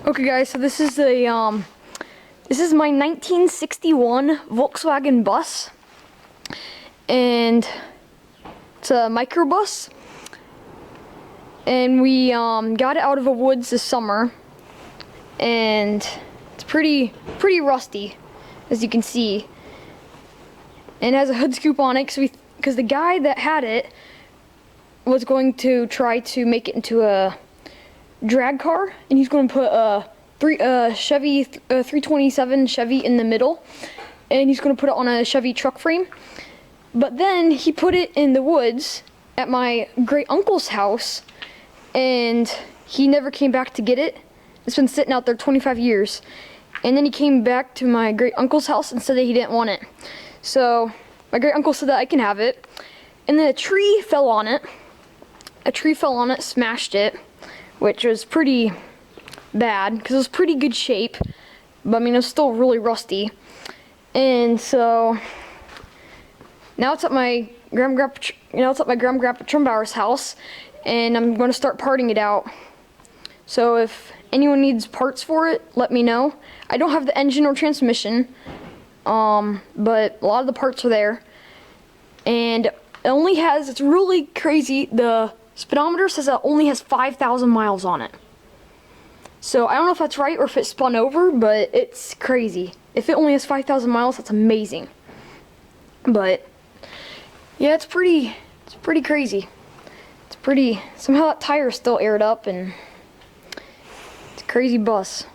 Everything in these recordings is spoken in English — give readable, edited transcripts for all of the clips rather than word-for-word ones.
Okay guys, so this is my 1961 Volkswagen bus, and it's a microbus, and we got it out of the woods this summer, and it's pretty rusty, as you can see, and it has a hood scoop on it because the guy that had it was going to try to make it into a drag car, and he's going to put a 327 Chevy in the middle, and he's going to put it on a Chevy truck frame. But then he put it in the woods at my great uncle's house, and he never came back to get it. It's been sitting out there 25 years, and then he came back to my great uncle's house and said that he didn't want it. So my great uncle said that I can have it, and then a tree fell on it. Smashed it, which was pretty bad because it was pretty good shape, but I mean it was still really rusty. And so now it's at my grandma Trumbauer's house, and I'm going to start parting it out. So if anyone needs parts for it, let me know. I don't have the engine or transmission, but a lot of the parts are there, and it's really crazy. The speedometer says it only has 5,000 miles on it. So I don't know if that's right or if it spun over, but it's crazy. If it only has 5,000 miles, that's amazing. But yeah, it's pretty crazy. Somehow that tire is still aired up, and it's a crazy bus.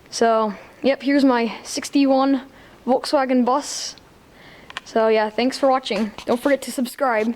So, yep, here's my 61 Volkswagen bus. So yeah, thanks for watching. Don't forget to subscribe.